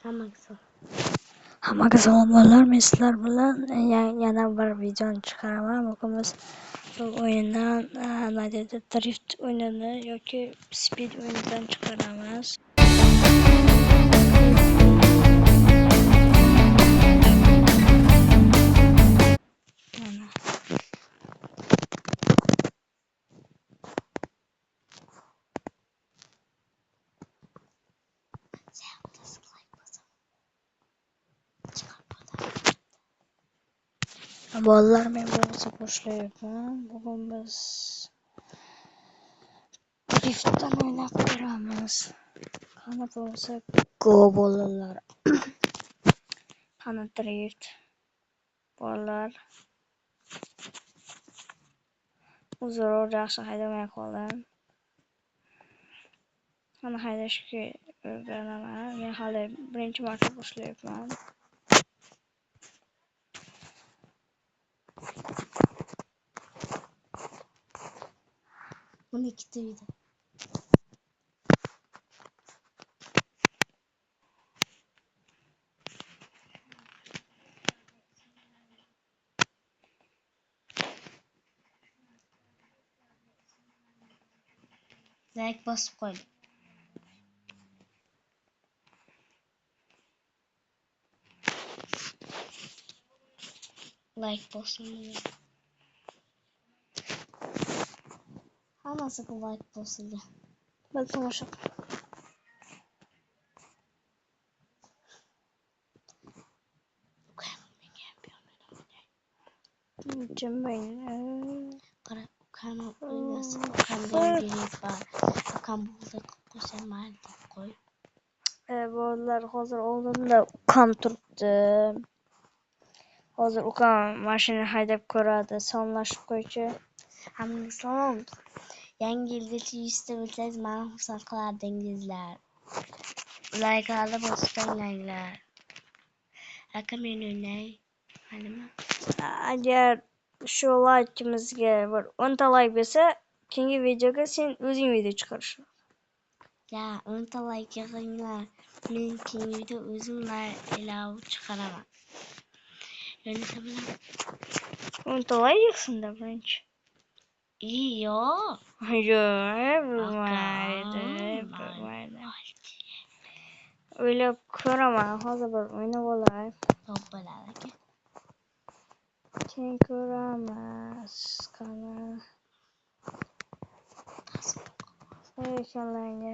Hammaga salom bolalar, men sizlar bilan yana bir videoni chiqaraman. Bugun biz bu o'yindan nima deydi, drift o'yinini yoki speed o'yinidan chiqaramiz. Mana bolalar, men bo'lsa boshlayapman. Bugun biz driftdan o'ynab ko'ramiz. Qani bo'lsa go bolalar. Qani drift bolalar. Uzr, yaxshi haydamay qoldim. Qani haydashga o'rganaman. Men hali birinchi marta boshlayapman. Bunu ikkita uyda. Like bosib qo'ydim. Like bosildi. Hammasiga like bosildi. Bir tomosha jimbayni. Qara, ukam o'ynasa, ukamdan biri bor. Ukam bo'ldi qo'shaman deb qo'y. Bolalar, hozir oldimda ukam turibdi. Hozir ukam mashina haydab ko'radi. Salomlashib qo'ychi. Hammaga salom. Yangi yilgacha 100 ta bo'lsangiz meni xursand qilardingizlar. Like'larni bosib qo'yinglar. Aka men o'ynay. Manimi? Agar shu laykimizga bir 10 ta layk bo'lsa, keyingi videoga sen o'zing video chiqarish. Ya, 10 ta like yig'inglar. Men keyingi video o'zim ilov chiqaraman. Endi bilan 10 ta layk yig'sin-da birinchi. Yo'q. Bo'lmaydi. O'ylab ko'raman. Hozir bir o'ynab olay. Top bo'ladi aka. Keyin ko'ramiz. Qani. Ekanlarga.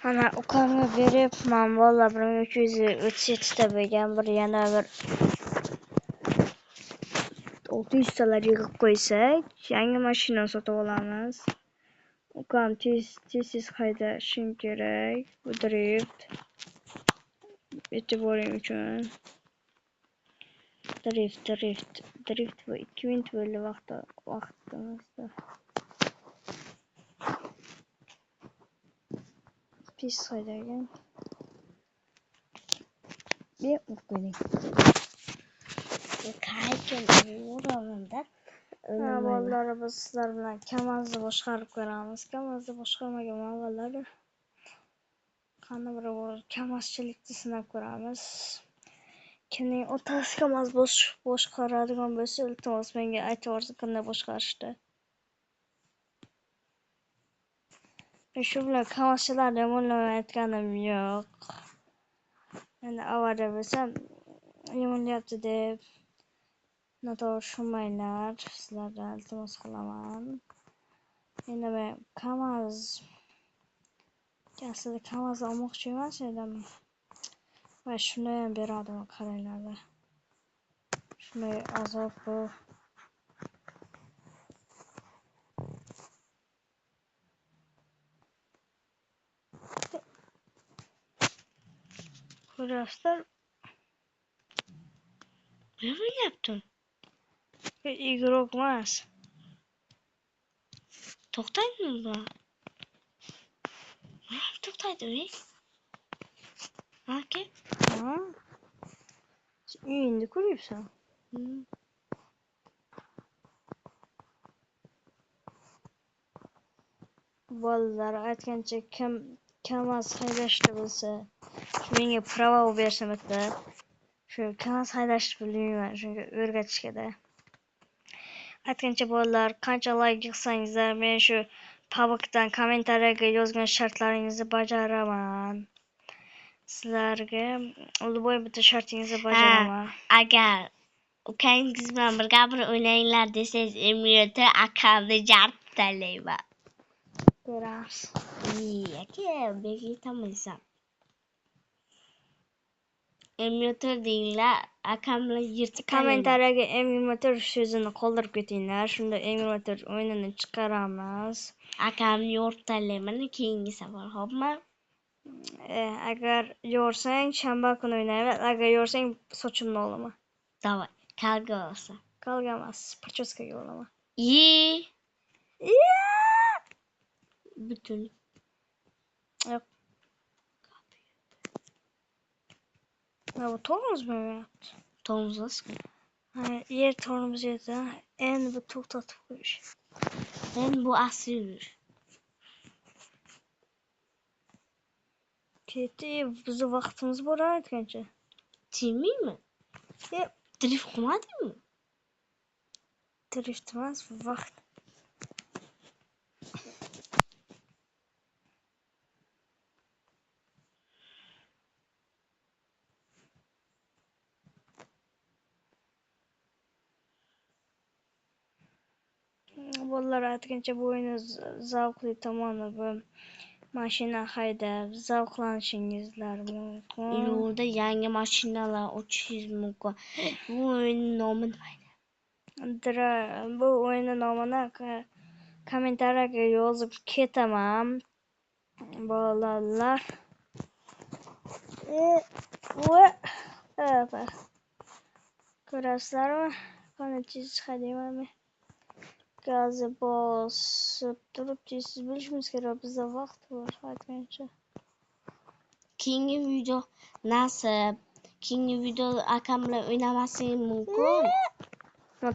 Mana ukamga beryapman. Bolalar 1337 ta bo'lgan, bir yana bir 600 talar yig'ib qo'ysak, yangi mashina sotib olamiz. Ukam tez haydashim kerak. Bu drift. E'tiboring uchun. Drift bu 2 minut bo'ldi vaqtimizda. Pis haydagan. Bir o'qining. Qaykin o'ramda. Bolalar, biz sizlar bilan Kamaz'ni boshqarib ko'ramiz. Kamaz'ni boshqarmagan avvallari qani bir Kamazchilikni sinab ko'ramiz. Kimning otasi Kamaz boshqaradigan bo'lsa, iltimos menga aytib yuborsa qanday boshqarishdi. Shu bilan Kamazchilarni yomonlamayotganim yo'q. Endi avvalda bo'lsa yomonlayapti deb noto'g'ri tushunmanglar. Sizlardan iltimos qilaman. Endi men aslida Kamaz olmoqchi emas edim. Va shuni ham beradim, qaranglar. Shunday azob bu. Ko'rasizlar? Ne bo'lyapti? Igrok emas. To'xtaydimi bu? To'xtaydi. Aka? Ha? Uyingni ko'ryapsan? Bolalar aytgancha Kamaz haydashni bilsa, Menga prava bersam bitta. Shu kanal haydashni bilmayman, shunga o'rgatishga-da. Aytgancha bolalar, qancha like yig'sangizlar, men shu pabokdan kommentariyaga yozgan shartlaringizni bajaraman. Sizlarga любой bitta shartingizni bajaraman. Agar ukangiz bilan birga bir o'ynanglar desangiz, emulator akamni jarib tanlayman. Ko'ramiz. Aka, beki tamaysan. Emulator denglar, akam bilan yirtib Kommentariyaga emulator so'zini qoldirib ketinglar. Shunda emulator o'yinini chiqaramiz. akamni yo'rib tanlayman keyingi safar, xo'pmi? Agar yo'rsang shanba kuni o'ynaymiz. Agar yo'rsang sochimni olaman. Davay, kalga olsa. Kalga emas, parchoskaga olaman. Butun. Yo'q. Bu tormoz mu yaptı? Tormoz nasıl? Yer tormoz yedi. Endi bu to'xtatib qo'yish. Endi bu asli yurish. Ketdi, bizni vaqtimiz bor aytgancha. Tegmaymi? Drift qilmadingmi? Drift emas, vaqt. Bolalar aytgancha bu o'yinni zavqli tomoni bu mashina haydab zavqlanishingizlar mumkin. Yo'lda yangi mashinalar o'tishingiz mumkin. Bu o'yinning nomi nima edi? Bu o'yinning nomini kommentariyaga yozib ketaman. Bolalar. Ko'rasizlarmi? Qani chizish hademami? Gazi bosib turibdi. Siz bilishingiz kerak, bizda vaqt bor aytgancha. Keyingi video nasib. Keyingi video akam bilan o'ynamasligim mumkin.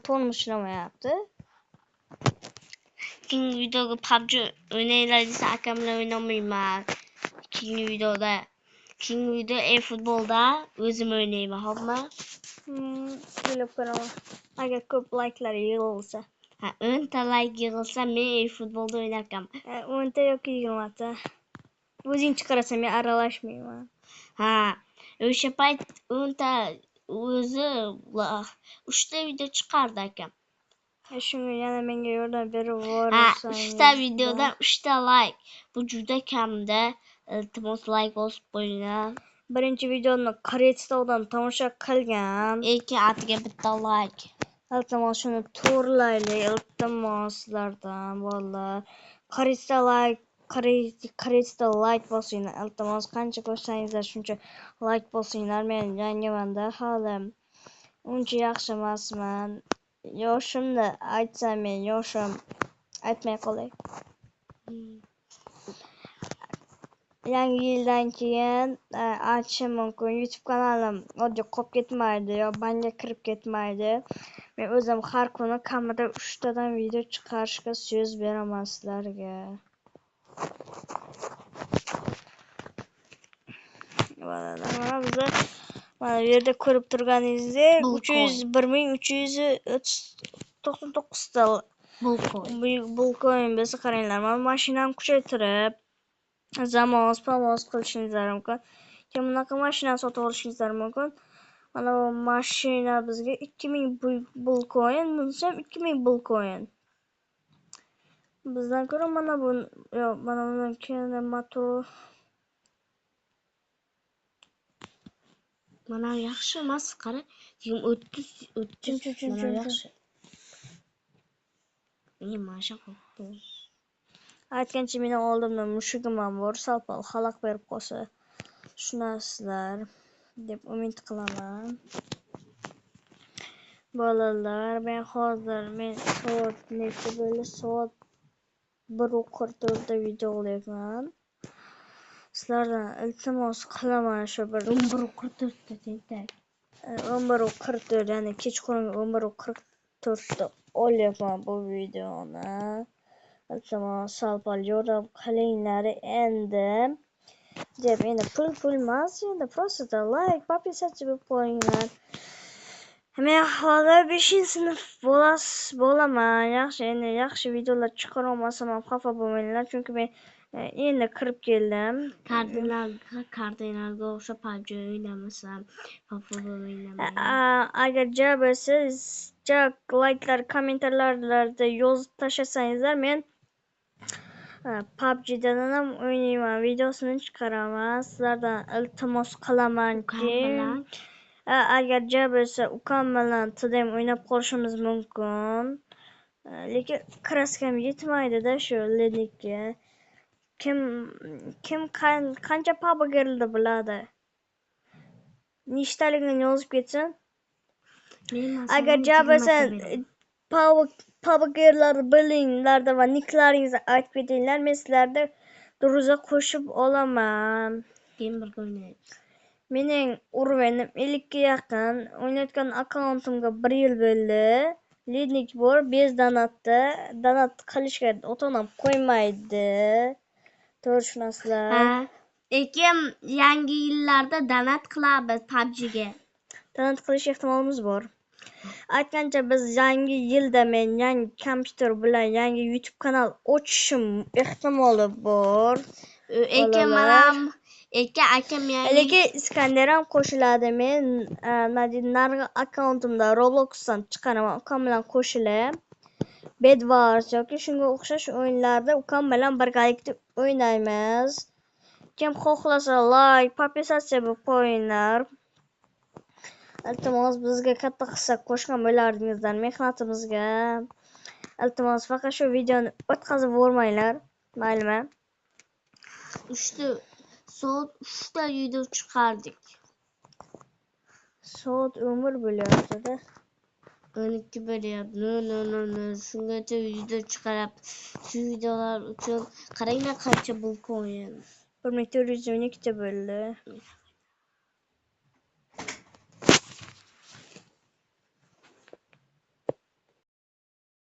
Tormoz ishlamayapti. Keyingi videoga PUBG o'ynanglar desa akam bilan o'ynamayman. Keyingi video e-futbolda o'zim o'ynayman, xo'pmi? Bilib ko'raman. Agar ko'p like'lar yig'ilsa. 10 ta like yig'ilsa men e-futbolda o'ynar ekanman. 10 ta yoki 20 ta. O'zing chiqarasan, men aralashmayman. O'sha payt 10 ta o'zi 3 ta video chiqardi akam. Shunga yana menga yordam berib yuborsangiz. 3 ta videodan 3 ta like. Bu juda kamda. Iltimos like bosib qo'yinglar. Birinchi videoni Qirg'izistondan tomosha qilgan. Atiga bitta like. Iltimos shuni to'g'rilaylik, iltimoslardan bolalar. Qirg'iziston like bosinglar, iltimos qancha ko'rsangizlar shuncha like bosinglar. Men yangimanda hali uncha yaxshi emasman. Yoshimni aytsam, men yoshim aytmay qolay. Yangi yildan keyin aytishim mumkin, YouTube kanalim oddiy qolib ketmaydi yo banga kirib ketmaydi. Men o'zim har kuni kamida 3 tadan video chiqarishga so'z beraman sizlarga. Mana biza mana bu yerda ko'rib turganingizdek 1399 ta bulkoin bo'lsa qaranglar. Mana mashinani kuchaytirib zamoz qilishingizlar mumkin. Keyin bunaqa mashina sotib olishingiz mumkin. Mana bu mashina bizga 2000 bulkoin, bunisi ham 2000 bulkoin. Bizdan ko'ra mana bu mana bundan keyin motor mana yaxshi emas, qara. 30 mana yaxshi. Mana shu aytgancha meni oldimda mushugim ham bor, sal-pal xalaq berib qolsa tushunasizlar deb umid qilaman. Bolalar, men hozir soat necha bo'ldi? Soat 1:44 da video olyapman. Sizlardan iltimos qilaman shu bir 11:44 da tentak. 11:44, ya'ni kechqurun 11:44 da olyapman bu videoni. Iltimos sal-pal yordam qilinglar endi. deb endi pul emas, endi просто like подписаться bo'lib qo'yinglar. Men hali 5-sinf bo'laman. Yaxshi videolar chiqara olmasam ham xafa bo'lmanglar, chunki men endi kirib keldim. Kardinalga o'xshab PUBG o'ynamasam xafa bo'lmanglar. Agar siz like'lar, kommentarlarda yozib tashlasangizlar, men PUBG'dan ham o'ynayman, videosini chiqaraman. Sizlardan iltimos qilamanki, agar bo'lsa ukam bilan tadam o'ynab qolishimiz mumkin. Lekin kraskam yetmaydi-da shu lednikka. Kim qancha PUBG'ni biladi? Nechtaligini yozib ketsin. Agar bo'lsa PUBG'larni bilinglarda va niklaringizni aytib ketinglar, men sizlarni druza qo'shib olaman. Keyin birga o'ynaymiz. Mening urovenim 50 ga yaqin. O'ynayotgan akkauntimga 1 yil bo'ldi. Lednik bor, bez donat qilishga ota-onam qo'ymaydi. To'g'ri tushunasizlar. Lekin yangi yillarda donat qilamiz PUBG'ga. Donat qilish ehtimolimiz bor. Aytgancha biz yangi yilda men yangi kompyuter bilan yangi YouTube kanal ochishim ehtimoli bor. Lekin Iskandar ham qo'shiladi. Men narigi akkauntimda Robloxdan chiqaraman, ukam bilan qo'shilib. Bed Wars yoki shunga o'xshash o'yinlarda ukam bilan birgalikda o'ynaymiz. Kim xohlasa like, подписаться bo'lib qo'yinglar. Iltimos, bizga katta hissa qo'shgan bo'lardingizlar mehnatimizga. Iltimos, faqat shu videoni o'tkazib bo'lmanglar, maylimi? 3ta video chiqardik. Soat umr bo'lyapti-da. 12 bo'lyapti. Shungacha video chiqarib, shu videolar uchun qaranglar qancha pul qo'ygan. 1412 ta bo'ldi.